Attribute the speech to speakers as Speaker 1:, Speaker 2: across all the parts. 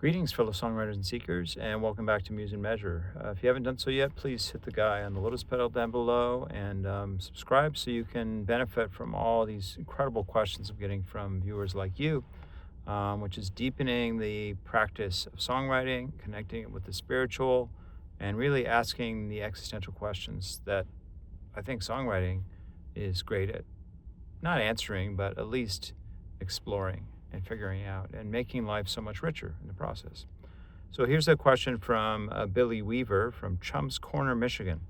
Speaker 1: Greetings, fellow songwriters and seekers, and welcome back to Muse Measure. If you haven't done so yet, please hit the guy on the lotus pedal down below and subscribe so you can benefit from all these incredible questions I'm getting from viewers like you, which is deepening the practice of songwriting, connecting it with the spiritual, and really asking the existential questions that I think songwriting is great at not answering, but at least exploring and figuring out and making life so much richer in the process. So here's a question from Billy Weaver from Chum's Corner, Michigan.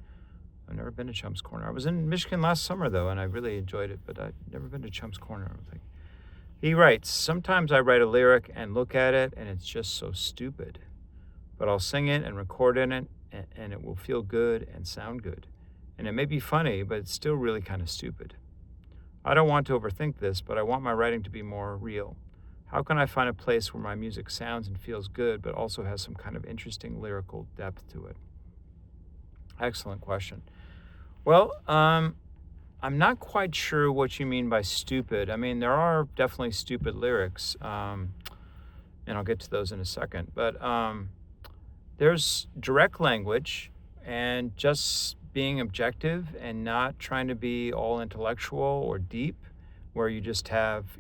Speaker 1: I've never been to Chum's Corner. I was in Michigan last summer, though, and I really enjoyed it, but I've never been to Chum's Corner, I don't think. He writes, sometimes I write a lyric and look at it, and it's just so stupid. But I'll sing it and record in it, and it will feel good and sound good. And it may be funny, but it's still really kind of stupid. I don't want to overthink this, but I want my writing to be more real. How can I find a place where my music sounds and feels good, but also has some kind of interesting lyrical depth to it? Excellent question. Well, I'm not quite sure what you mean by stupid. I mean, there are definitely stupid lyrics, and I'll get to those in a second. But there's direct language and just being objective and not trying to be all intellectual or deep, where you just have,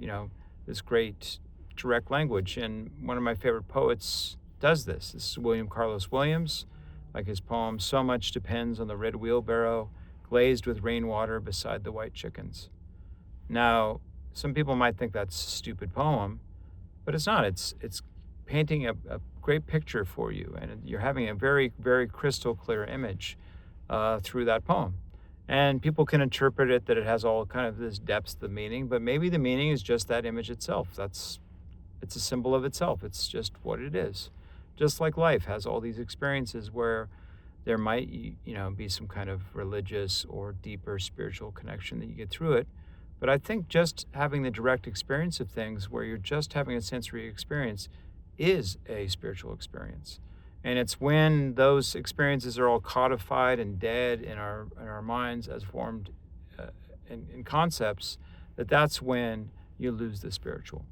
Speaker 1: this great direct language. And one of my favorite poets does this. This is William Carlos Williams, like his poem, "So Much Depends on the Red Wheelbarrow, glazed with rainwater beside the white chickens." Now, some people might think that's a stupid poem, but it's not. It's painting a great picture for you, and you're having a very, very crystal clear image through that poem. And people can interpret it that it has all kind of this depth of meaning, but maybe the meaning is just that image itself. It's a symbol of itself. It's just what it is. Just like life has all these experiences where there might, be some kind of religious or deeper spiritual connection that you get through it. But I think just having the direct experience of things where you're just having a sensory experience is a spiritual experience. And it's when those experiences are all codified and dead in our minds as formed in concepts, that's when you lose the spiritual.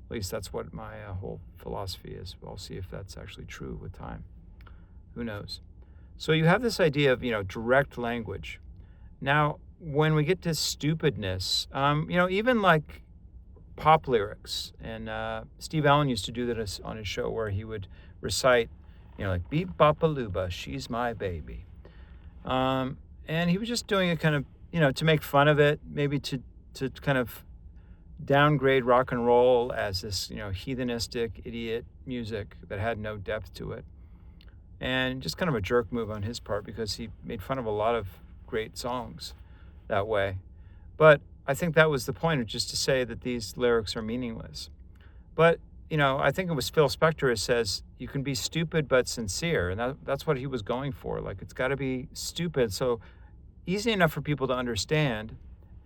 Speaker 1: At least that's what my whole philosophy is. I'll see if that's actually true with time. Who knows? So you have this idea of, direct language. Now, when we get to stupidness, even like pop lyrics, and Steve Allen used to do that on his show where he would recite, like beep bop a luba, she's my baby. And he was just doing it kind of, to make fun of it, maybe to kind of downgrade rock and roll as this, heathenistic idiot music that had no depth to it. And just kind of a jerk move on his part because he made fun of a lot of great songs that way. But I think that was the point, of just to say that these lyrics are meaningless. But, I think it was Phil Spector who says, you can be stupid but sincere. And that's what he was going for. Like, it's got to be stupid. So easy enough for people to understand.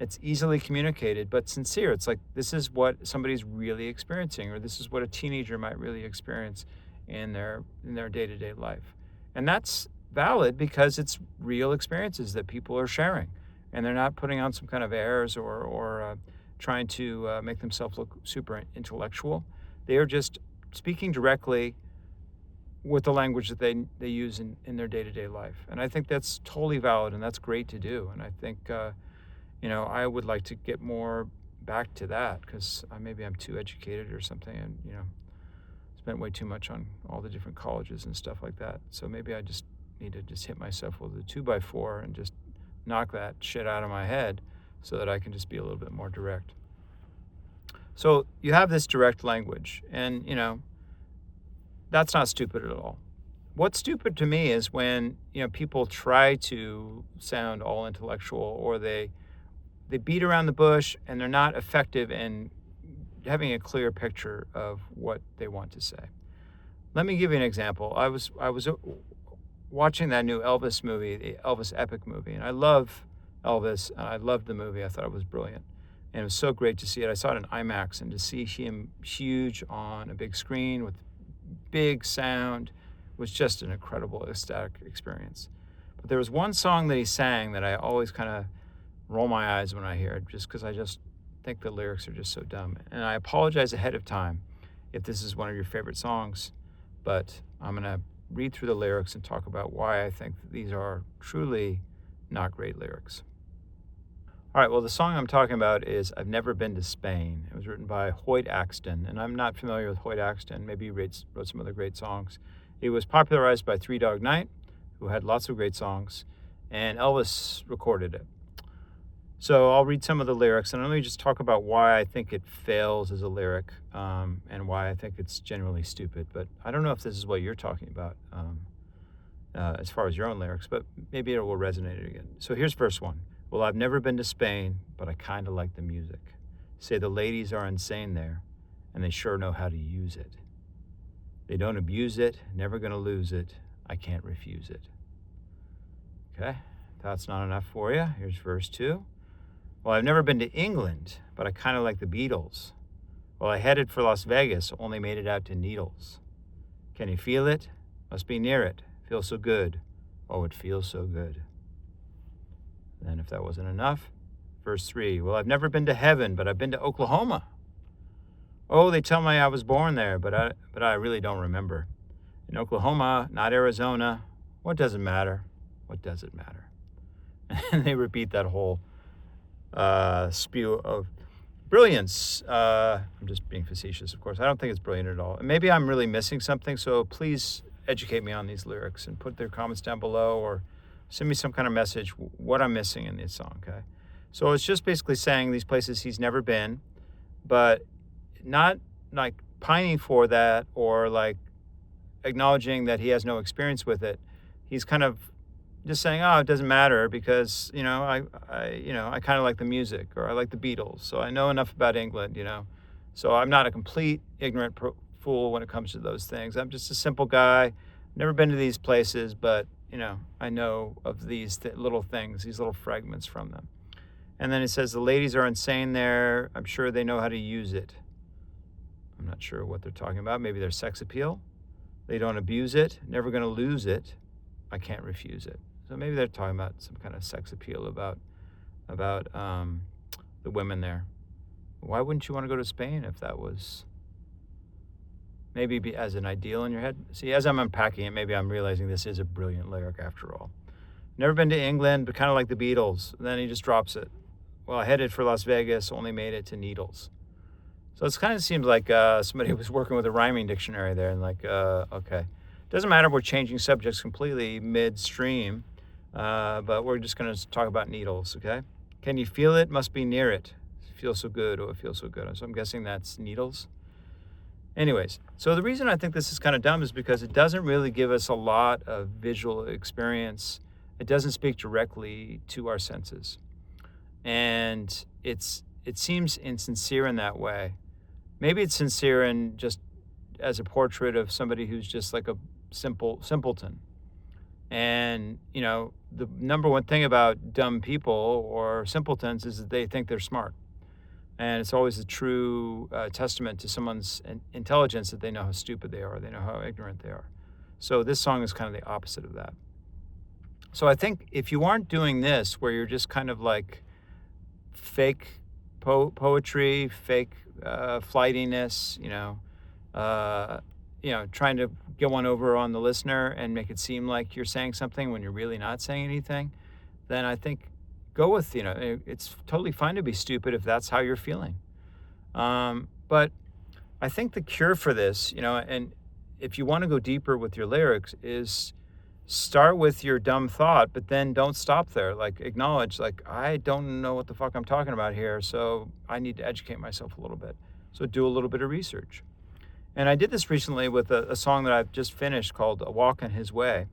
Speaker 1: It's easily communicated, but sincere. It's like, this is what somebody's really experiencing, or this is what a teenager might really experience in their day-to-day life. And that's valid because it's real experiences that people are sharing. And they're not putting on some kind of airs or trying to make themselves look super intellectual. They are just speaking directly with the language that they use in their day-to-day life. And I think that's totally valid, and that's great to do. And I think, I would like to get more back to that because maybe I'm too educated or something and, spent way too much on all the different colleges and stuff like that. So maybe I just need to just hit myself with a 2x4 and just knock that shit out of my head so that I can just be a little bit more direct. So you have this direct language and, that's not stupid at all. What's stupid to me is when, people try to sound all intellectual or they beat around the bush and they're not effective in having a clear picture of what they want to say. Let me give you an example. I was watching that new Elvis movie, the Elvis epic movie, and I love Elvis, and I loved the movie. I thought it was brilliant, and it was so great to see it. I saw it in IMAX, and to see him huge on a big screen with big sound was just an incredible ecstatic experience. But there was one song that he sang that I always kind of roll my eyes when I hear it, just because I just think the lyrics are just so dumb. And I apologize ahead of time if this is one of your favorite songs but I'm going to read through the lyrics and talk about why I think that these are truly not great lyrics. All right, well, the song I'm talking about is I've Never Been to Spain. It was written by Hoyt Axton, and I'm not familiar with Hoyt Axton. Maybe he wrote some other great songs. It was popularized by Three Dog Night, who had lots of great songs, and Elvis recorded it. So I'll read some of the lyrics, and let me just talk about why I think it fails as a lyric, and why I think it's genuinely stupid. But I don't know if this is what you're talking about as far as your own lyrics, but maybe it will resonate again. So here's verse 1. Well, I've never been to Spain, but I kind of like the music. Say the ladies are insane there, and they sure know how to use it. They don't abuse it, never gonna lose it. I can't refuse it. Okay, that's not enough for you. Here's verse 2. Well, I've never been to England, but I kind of like the Beatles. Well, I headed for Las Vegas, only made it out to Needles. Can you feel it? Must be near it. Feels so good. Oh, it feels so good. Then if that wasn't enough, verse 3. Well, I've never been to heaven, but I've been to Oklahoma. Oh, they tell me I was born there, but I really don't remember. In Oklahoma, not Arizona. What does it matter? What does it matter? And they repeat that whole spew of brilliance. I'm just being facetious, of course. I don't think it's brilliant at all. And maybe I'm really missing something, so please educate me on these lyrics and put their comments down below, or send me some kind of message what I'm missing in this song, okay? So it's just basically saying these places he's never been, but not like pining for that or like acknowledging that he has no experience with it. He's kind of just saying, oh, it doesn't matter because, I kind of like the music, or I like the Beatles, so I know enough about England, So I'm not a complete ignorant fool when it comes to those things. I'm just a simple guy, never been to these places, but, I know of these little things, these little fragments from them. And then it says, the ladies are insane there. I'm sure they know how to use it. I'm not sure what they're talking about. Maybe their sex appeal. They don't abuse it, never going to lose it. I can't refuse it. So maybe they're talking about some kind of sex appeal about the women there. Why wouldn't you want to go to Spain if that was maybe as an ideal in your head? See, as I'm unpacking it, maybe I'm realizing this is a brilliant lyric after all. Never been to England, but kind of like the Beatles. And then he just drops it. Well, I headed for Las Vegas, only made it to Needles. So it kind of seems like somebody was working with a rhyming dictionary there and like, okay. Doesn't matter if we're changing subjects completely midstream, but we're just going to talk about needles, okay? Can you feel it? Must be near it. It feels so good. Oh, it feels so good. So I'm guessing that's needles. Anyways, so the reason I think this is kind of dumb is because it doesn't really give us a lot of visual experience. It doesn't speak directly to our senses. And it seems insincere in that way. Maybe it's sincere in just as a portrait of somebody who's just like a simpleton. And, the number one thing about dumb people or simpletons is that they think they're smart. And it's always a true testament to someone's intelligence that they know how stupid they are. They know how ignorant they are. So this song is kind of the opposite of that. So I think if you aren't doing this, where you're just kind of like fake poetry, fake flightiness, trying to get one over on the listener and make it seem like you're saying something when you're really not saying anything, then I think go with, it's totally fine to be stupid if that's how you're feeling. But I think the cure for this, and if you want to go deeper with your lyrics, is start with your dumb thought, but then don't stop there. Like acknowledge, like, I don't know what the fuck I'm talking about here, so I need to educate myself a little bit. So do a little bit of research. And I did this recently with a song that I've just finished called A Walk in His Way.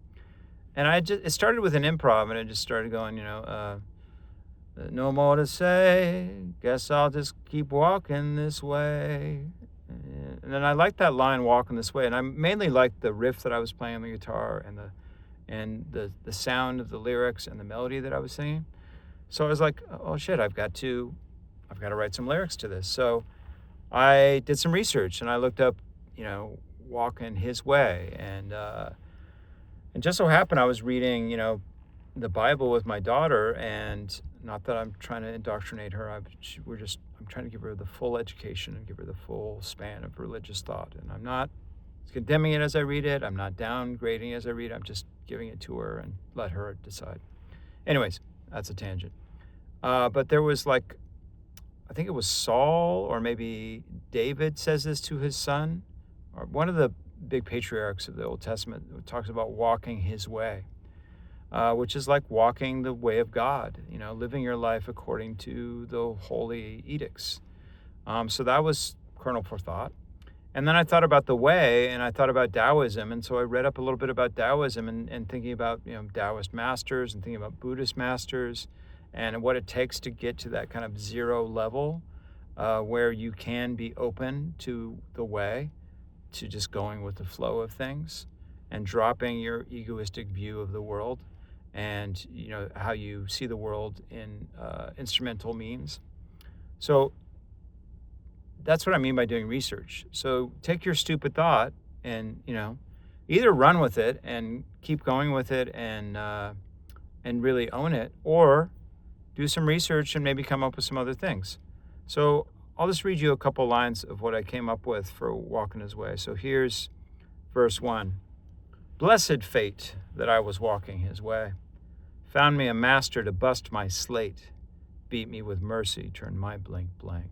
Speaker 1: And it started with an improv, and I just started going, no more to say, guess I'll just keep walking this way. And then I liked that line, walking this way. And I mainly liked the riff that I was playing on the guitar and the sound of the lyrics and the melody that I was singing. So I was like, oh shit, I've got to write some lyrics to this. So I did some research and I looked up, walking his way. And just so happened I was reading, the Bible with my daughter, and not that I'm trying to indoctrinate her. I'm trying to give her the full education and give her the full span of religious thought. And I'm not condemning it as I read it. I'm not downgrading it as I read it. I'm just giving it to her and let her decide. Anyways, that's a tangent. But there was like, I think it was Saul or maybe David says this to his son, or one of the big patriarchs of the Old Testament talks about walking his way, which is like walking the way of God, living your life according to the holy edicts. So that was kernel for thought. And then I thought about the way, and I thought about Taoism. And so I read up a little bit about Taoism and thinking about, Taoist masters and thinking about Buddhist masters and what it takes to get to that kind of zero level where you can be open to the way, to just going with the flow of things and dropping your egoistic view of the world and, how you see the world in instrumental means. So that's what I mean by doing research. So take your stupid thought and, either run with it and keep going with it and really own it, or do some research and maybe come up with some other things. So I'll just read you a couple lines of what I came up with for walking his way. So here's verse 1. Blessed fate that I was walking his way, found me a master to bust my slate, beat me with mercy, turn my blank blank.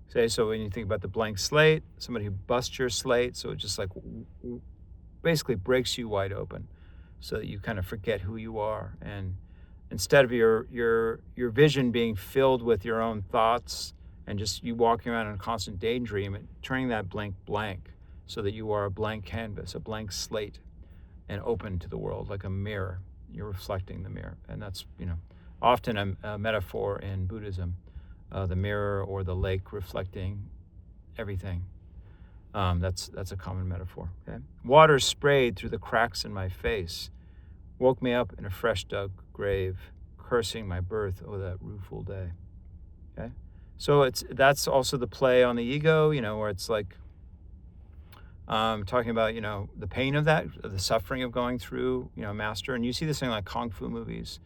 Speaker 1: Okay, so when you think about the blank slate, somebody who busts your slate, so it just like basically breaks you wide open so that you kind of forget who you are. And instead of your vision being filled with your own thoughts and just you walking around in a constant daydream, turning that blank blank so that you are a blank canvas, a blank slate, and open to the world like a mirror. You're reflecting the mirror. And that's, often a metaphor in Buddhism. The mirror or the lake reflecting everything. That's a common metaphor. Okay? Water sprayed through the cracks in my face, woke me up in a fresh dug grave, cursing my birth, oh, that rueful day. Okay? So that's also the play on the ego, where it's like talking about, the pain of that, of the suffering of going through, master. And you see this in like Kung Fu movies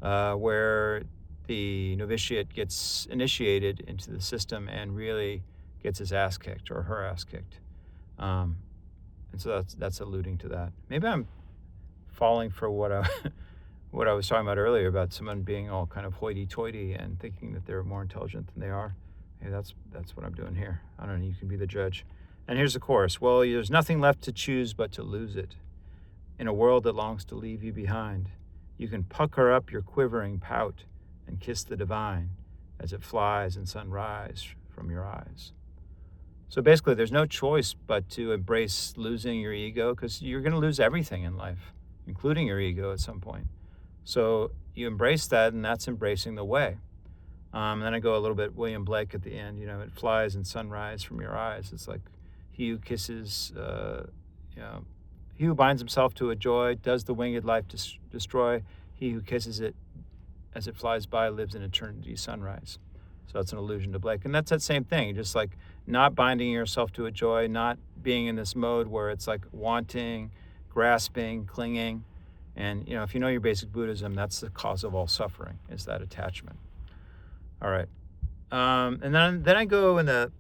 Speaker 1: where the novitiate gets initiated into the system and really gets his ass kicked or her ass kicked. And so that's alluding to that. Maybe I'm falling for what I was talking about earlier about someone being all kind of hoity-toity and thinking that they're more intelligent than they are. Hey, that's what I'm doing here. I don't know, you can be the judge. And here's the chorus. Well, there's nothing left to choose but to lose it. In a world that longs to leave you behind, you can pucker up your quivering pout and kiss the divine as it flies in sunrise from your eyes. So basically, there's no choice but to embrace losing your ego, because you're going to lose everything in life, including your ego at some point. So you embrace that, and that's embracing the way. And then I go a little bit William Blake at the end, it flies in sunrise from your eyes. It's like he who kisses, he who binds himself to a joy, does the winged life destroy. He who kisses it as it flies by lives in eternity's sunrise. So that's an allusion to Blake. And that's that same thing, just like not binding yourself to a joy, not being in this mode where it's like wanting, grasping, clinging. And, if you know your basic Buddhism, that's the cause of all suffering, is that attachment. All right. And then I go in the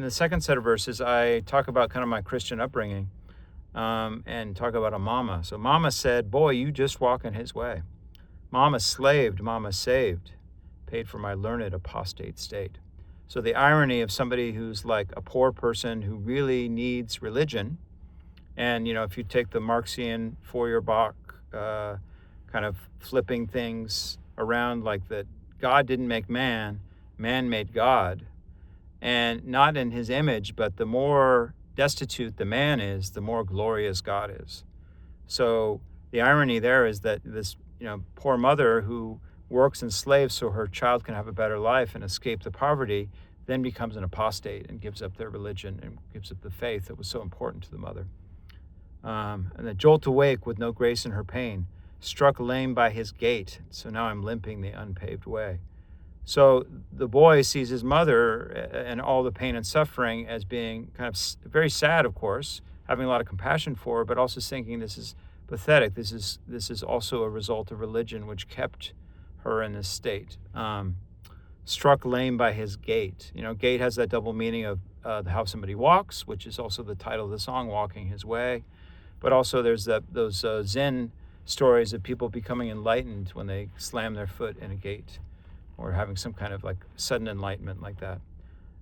Speaker 1: second set of verses, I talk about kind of my Christian upbringing and talk about a mama. So mama said, boy, you just walk in his way. Mama slaved, mama saved, paid for my learned apostate state. So the irony of somebody who's like a poor person who really needs religion, and, if you take the Marxian Feuerbach kind of flipping things around like that God didn't make man, man made God, and not in his image, but the more destitute the man is, the more glorious God is. So the irony there is that this poor mother who works and slaves so her child can have a better life and escape the poverty, then becomes an apostate and gives up their religion and gives up the faith that was so important to the mother. And the jolt awake with no grace in her pain, struck lame by his gait, so now I'm limping the unpaved way. So the boy sees his mother and all the pain and suffering as being kind of very sad, of course, having a lot of compassion for her, but also thinking this is pathetic. This is also a result of religion which kept her in this state. Struck lame by his gait. Gait has that double meaning of how somebody walks, which is also the title of the song, Walking His Way. But also there's those Zen stories of people becoming enlightened when they slam their foot in a gate or having some kind of like sudden enlightenment like that.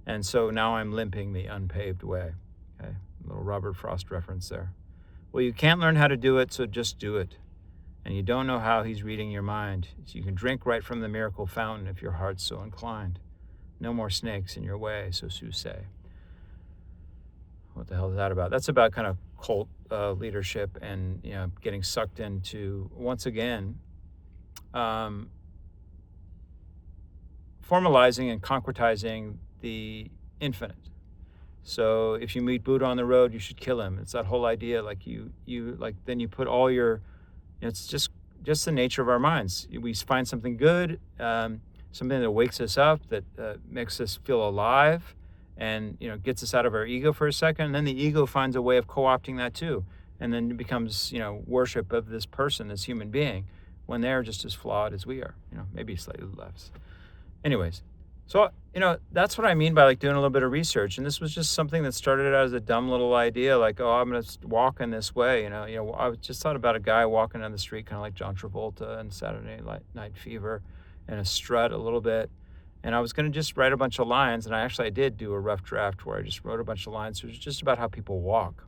Speaker 1: And so now I'm limping the unpaved way. Okay, a little Robert Frost reference there. Well, you can't learn how to do it, so just do it. And you don't know how he's reading your mind. So you can drink right from the miracle fountain if your heart's so inclined. No more snakes in your way, so Sue say. What the hell is that about? That's about kind of cult leadership and getting sucked into, once again, formalizing and concretizing the infinite. So if you meet Buddha on the road, you should kill him. It's that whole idea, like you then you put all your, it's just the nature of our minds. We find something good, something that wakes us up, that makes us feel alive, and gets us out of our ego for a second. And then the ego finds a way of co-opting that too, and then it becomes worship of this person, this human being, when they're just as flawed as we are. Maybe slightly less. Anyways, so that's what I mean by like doing a little bit of research. And this was just something that started out as a dumb little idea, like, oh, I'm gonna walk in this way. I just thought about a guy walking down the street, kind of like John Travolta in Saturday Night Fever, and a strut a little bit. And I was gonna just write a bunch of lines, and I did do a rough draft where I just wrote a bunch of lines. It was just about how people walk,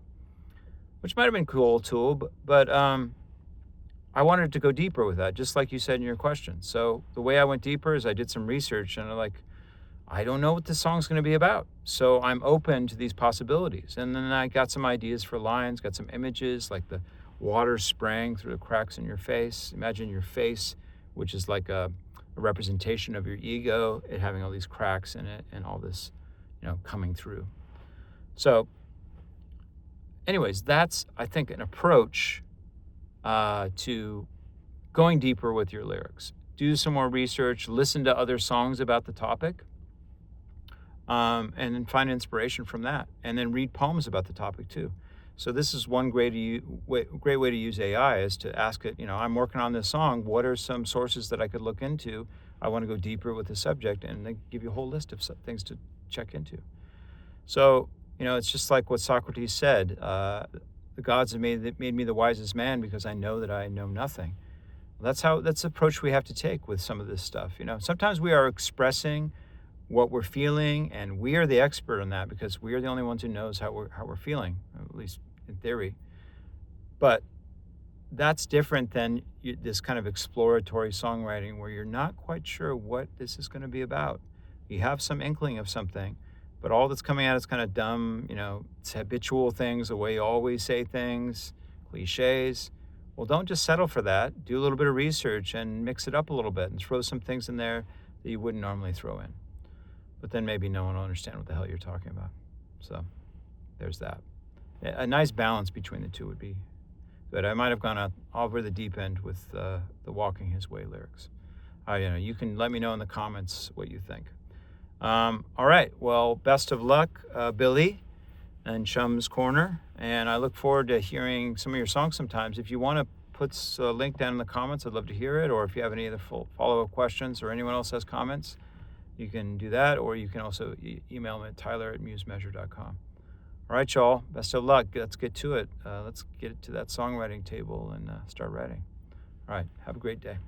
Speaker 1: which might have been cool too, but I wanted to go deeper with that, just like you said in your question. So the way I went deeper is I did some research, and I don't know what this song's going to be about. So I'm open to these possibilities. And then I got some ideas for lines, got some images, like the water spraying through the cracks in your face. Imagine your face, which is like a representation of your ego, it having all these cracks in it and all this, coming through. So anyways, that's, I think, an approach to going deeper with your lyrics. Do some more research, listen to other songs about the topic, and then find inspiration from that. And then read poems about the topic too. So this is one great way to use AI, is to ask it, I'm working on this song. What are some sources that I could look into? I want to go deeper with the subject, and they give you a whole list of things to check into. So, it's just like what Socrates said, the gods have made me the wisest man because I know that I know nothing. That's the approach we have to take with some of this stuff. Sometimes we are expressing what we're feeling, and we are the expert on that because we are the only ones who knows how we're feeling, at least in theory. But that's different than this kind of exploratory songwriting where you're not quite sure what this is going to be about. You have some inkling of something, but all that's coming out is kind of dumb, it's habitual things, the way you always say things, cliches. Well, don't just settle for that. Do a little bit of research and mix it up a little bit and throw some things in there that you wouldn't normally throw in. But then maybe no one will understand what the hell you're talking about. So there's that. A nice balance between the two would be good. I might have gone out over the deep end with the Walking His Way lyrics. You can let me know in the comments what you think. All right, well, best of luck, Billy and Chum's Corner, and I look forward to hearing some of your songs sometimes. If you want to put a link down in the comments, I'd love to hear it, or if you have any other follow-up questions or anyone else has comments, you can do that, or you can also email me at tyler@musemeasure.com. All right, y'all, best of luck. Let's get to it. Let's get to that songwriting table and start writing. All right, have a great day.